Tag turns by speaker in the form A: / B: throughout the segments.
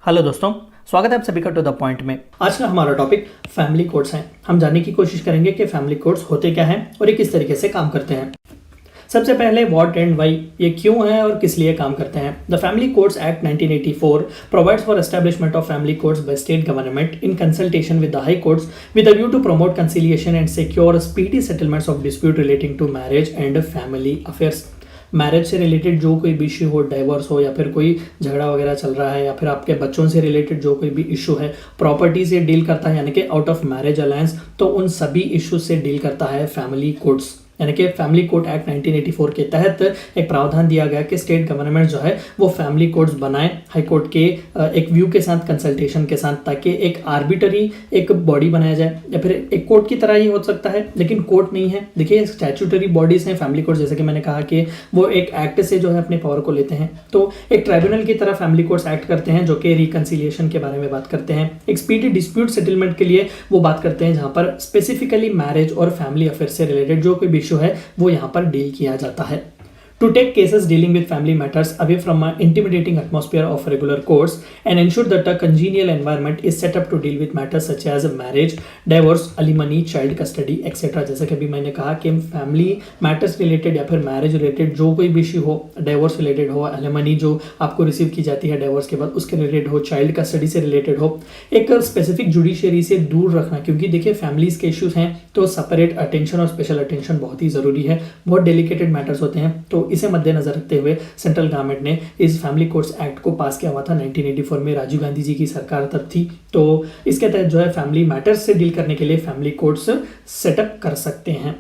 A: Hello दोस्तों, स्वागत है आप सभी का टू द पॉइंट में। आज का हमारा टॉपिक फैमिली कोड्स है। हम जानने की कोशिश करेंगे कि फैमिली कोड्स होते क्या हैं और ये किस तरीके से काम करते हैं। सबसे पहले व्हाट एंड व्हाई, ये क्यों है और किस लिए काम करते हैं। The family courts act 1984 provides for establishment of family courts by state government in consultation with the high courts with a view to promote conciliation and secure speedy settlements of dispute relating to marriage and family affairs. Marriage से related जो कोई भी issue हो, divorce हो या फिर कोई झगड़ा वगैरह चल रहा है या फिर आपके बच्चों से रिलेटेड जो कोई भी इशू है, प्रॉपर्टी से डील करता है यानी कि आउट ऑफ मैरिज अलायंस, तो उन सभी इशू से डील करता है फैमिली कोड्स। यानी कि फैमिली कोड एक्ट 1984 के तहत एक प्रावधान दिया गया कि स्टेट गवर्नमेंट जो है वो फैमिली कोड्स बनाए हाई कोर्ट के एक व्यू के साथ, कंसल्टेशन के साथ, ताकि एक आर्बिटरी एक बॉडी बनाया जाए या फिर एक कोर्ट की तरह ही हो सकता है, लेकिन कोर्ट नहीं है। देखिए, स्टैट्यूटरी बॉडीज हैं फैमिली कोड, जैसे कि मैंने कहा कि वो एक एक्ट से जो है अपने पावर को लेते हैं। तो एक ट्राइब्यूनल की तरह फैमिली कोड्स एक्ट करते हैं जो कि रिकंसिलिएशन के बारे में बात करते हैं, एक स्पीडी डिस्प्यूट सेटलमेंट के लिए वो बात करते हैं, जहां पर स्पेसिफिकली मैरिज और फैमिली अफेयर से रिलेटेड जो कोई भी इशू है वो यहां पर डील किया जाता है। To take cases dealing with family matters away from an intimidating atmosphere of regular courts and ensure that a congenial environment is set up to deal with matters such as marriage, divorce, alimony, child custody, etc. जैसे कि अभी मैंने कहा कि family matters related या फिर marriage related जो कोई भी इशू हो, डाइवोर्स रिलेटेड हो, एलिमनी जो आपको रिसीव की जाती है डाइवोर्स के बाद उसके रिलेटेड हो, चाइल्ड कस्टडी से रिलेटेड हो, एक स्पेसिफिक जुडिशरी से दूर रखना, क्योंकि देखिए फैमिलीज के इश्यूज हैं तो सेपरेट अटेंशन और स्पेशल अटेंशन बहुत ही जरूरी है, बहुत डेलिकेटेड मैटर्स होते हैं। तो इसे मद्देनजर रखते हुए सेंट्रल गवर्नमेंट ने इस फैमिली कोड्स एक्ट को पास किया हुआ था 1984 में। राजीव गांधी जी की सरकार तब थी, तो इसके तहत जो है फैमिली मैटर्स से डील करने के लिए फैमिली कोड्स सेटअप कर सकते हैं।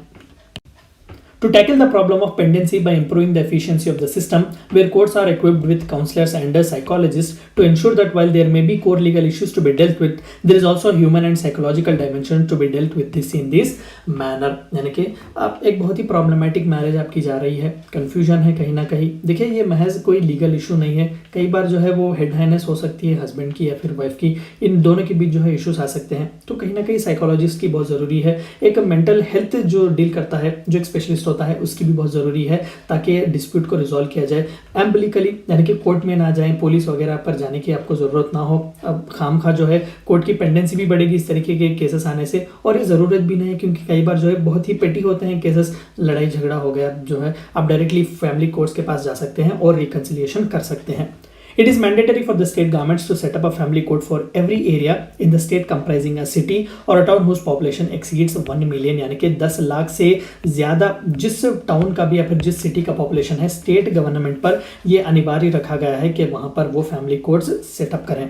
A: To tackle the problem of pendency by improving the efficiency of the system, where courts are equipped with counselors and psychologists to ensure that while there may be core legal issues to be dealt with, there is also a human and psychological dimension to be dealt with this in this manner। यानी कि आप एक बहुत ही problematic marriage आपकी जा रही है, confusion है कहीं ना कहीं। देखिए, ये महज कोई लीगल इशू नहीं है, कई बार जो है वो हेड हाइनेस हो सकती है हस्बैंड की या फिर वाइफ की, इन दोनों के बीच जो है इश्यूज आ सकते हैं। तो कहीं ना कहीं साइकोलॉजिस्ट की बहुत ज़रूरी है, एक मेंटल हेल्थ जो डील करता है, जो एक स्पेशलिस्ट होता है, उसकी भी बहुत ज़रूरी है ताकि डिस्प्यूट को रिजॉल्व किया जाए एम्बलिकली, यानी कि कोर्ट में ना जाएं, पुलिस वगैरह पर जाने की आपको ज़रूरत ना हो। अब खामखा जो है कोर्ट की पेंडेंसी भी बढ़ेगी इस तरीके के केसेस आने से, और ये ज़रूरत भी नहीं है, क्योंकि कई बार जो है बहुत ही पेटी होते हैं केसेस, लड़ाई झगड़ा हो गया जो है, आप डायरेक्टली फैमिली कोर्ट्स के पास जा सकते हैं और रिकंसिलिएशन कर सकते हैं। It is mandatory for the state governments to set up a family code for every area in the state comprising a city or a town whose population exceeds 1 million, यानी कि 10 लाख से ज़्यादा जिस टाउन का भी या फिर जिस सिटी का पॉपुलेशन है, स्टेट गवर्नमेंट पर यह अनिवार्य रखा गया है कि वहाँ पर वो फैमिली कोड्स सेटअप करें।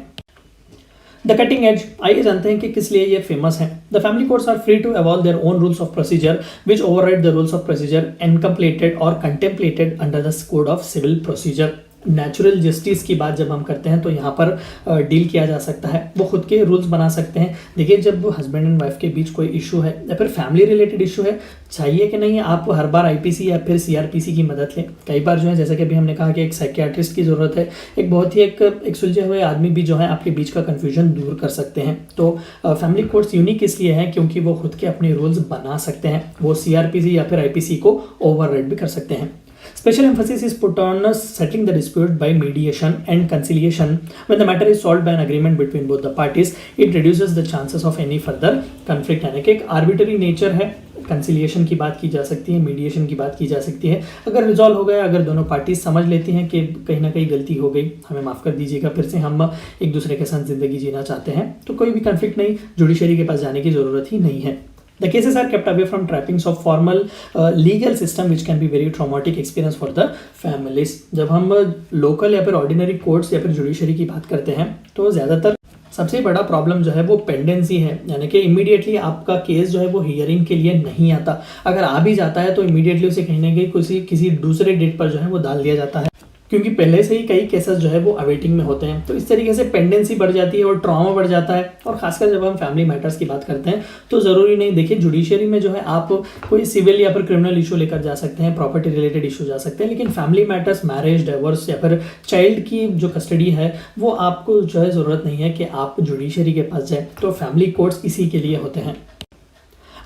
A: द कटिंग एज, आइए जानते हैं कि किस लिए ये फेमस है। The family courts are free to evolve their own rules of procedure which override the rules of procedure contemplated or contemplated under the code of civil procedure। Natural justice की बात जब हम करते हैं तो यहाँ पर डील किया जा सकता है, वो खुद के रूल्स बना सकते हैं। देखिए, जब हस्बैंड एंड वाइफ के बीच कोई इशू है या फिर फैमिली रिलेटेड इशू है, चाहिए कि नहीं आप हर बार आईपीसी या फिर सीआरपीसी की मदद लें। कई बार जो है, जैसे कि अभी हमने कहा कि एक साइकियाट्रिस्ट की ज़रूरत है, एक बहुत ही एक सुलझे हुए आदमी भी जो है आपके बीच का कन्फ्यूजन दूर कर सकते हैं। तो फैमिली कोड्स यूनिक इसलिए हैं क्योंकि वो खुद के अपने रूल्स बना सकते हैं, वो सीआरपीसी या फिर आईपीसी को ओवरराइड भी कर सकते हैं। Special emphasis is put on settling the dispute by mediation and conciliation. When the matter is solved by an agreement between both the parties, it reduces the chances of any further conflict। यानी कि एक arbitrary nature है, conciliation की बात की जा सकती है, मीडिएशन की बात की जा सकती है। अगर रिजॉल्व हो गया, अगर दोनों पार्टीज समझ लेती हैं कि कहीं ना कहीं गलती हो गई, हमें माफ़ कर दीजिएगा, फिर से हम एक दूसरे के साथ ज़िंदगी जीना चाहते हैं, तो कोई भी कन्फ्लिक्ट नहीं, जुडिशरी के पास जाने की ज़रूरत ही नहीं है। The cases are kept away from trappings of formal legal system which can be very traumatic experience for the families। जब हम लोकल या फिर ऑर्डिनरी कोर्ट्स या फिर जुडिशरी की बात करते हैं तो ज़्यादातर सबसे बड़ा प्रॉब्लम जो है वो पेंडेंसी है, यानी कि इमीडिएटली आपका केस जो है वो हियरिंग के लिए नहीं आता। अगर आ भी जाता है तो इमीडिएटली उसे कहीं ना कहीं किसी दूसरे डेट पर जो है वो डाल दिया जाता है, क्योंकि पहले से ही कई केसेस जो है वो अवेटिंग में होते हैं। तो इस तरीके से पेंडेंसी बढ़ जाती है और ट्रॉमा बढ़ जाता है। और खासकर जब हम फैमिली मैटर्स की बात करते हैं तो ज़रूरी नहीं, देखिए जुडिशरी में जो है आप कोई सिविल या फिर क्रिमिनल इशू लेकर जा सकते हैं, प्रॉपर्टी रिलेटेड इशू जा सकते हैं, लेकिन फैमिली मैटर्स, मैरिज, डाइवोर्स या फिर चाइल्ड की जो कस्टडी है वो आपको जो है ज़रूरत नहीं है कि आप जुडिशरी के पास जाए। तो फैमिली कोर्ट्स इसी के लिए होते हैं।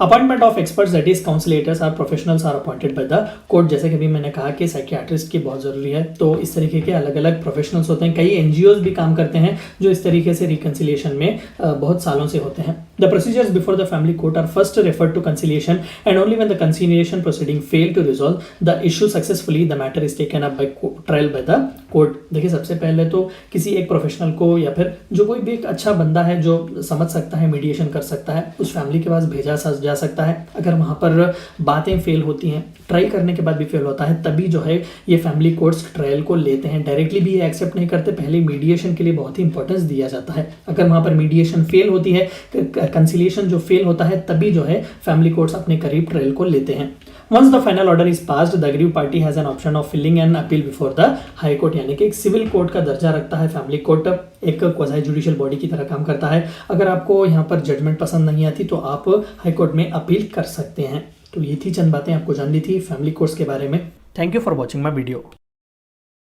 A: Appointment of experts that is counsellors are professionals are appointed by the court. जैसे कि अभी मैंने कहा कि साइकियाट्रिस्ट की बहुत जरूरी है, तो इस तरीके के अलग अलग प्रोफेशनल्स होते हैं। कई एनजीओज भी काम करते हैं जो इस तरीके से रिकंसिलिएशन में बहुत सालों से होते हैं। The procedures before the family court are first referred to conciliation and only when the conciliation proceeding fail to resolve the issue successfully the matter is taken up by trial by the court. देखिए, सबसे पहले तो किसी एक professional को या फिर जो कोई भी एक अच्छा बंदा है जो समझ सकता है, मीडिएशन कर सकता है, उस फैमिली के पास भेजा जा सकता है। अगर वहाँ पर बातें फेल होती हैं, ट्राई करने के बाद भी फेल होता है, तभी जो है ये फैमिली कोर्ट्स ट्रायल को लेते हैं। डायरेक्टली भी ये एक्सेप्ट नहीं करते, पहले मीडिएशन के लिए बहुत ही इंपॉर्टेंस दिया जाता है। अगर वहाँ पर मीडिएशन फेल होती है, कंसिलिएशन जो फेल होता है, तभी जो है फैमिली कोर्ट्स अपने करीब ट्रायल को लेते हैं। Once the final order is passed, the aggrieved party has an option of filling an appeal before the high court, यानी कि एक सिविल कोर्ट का दर्जा रखता है फैमिली कोर्ट, एक क्वाज़ी जुडिशियल बॉडी की तरह काम करता है। अगर आपको यहाँ पर जजमेंट पसंद नहीं आती तो आप हाई कोर्ट में अपील कर सकते हैं। तो ये थी चंद बातें आपको जाननी थी फैमिली कोर्ट्स के बारे में। Thank you for watching my video.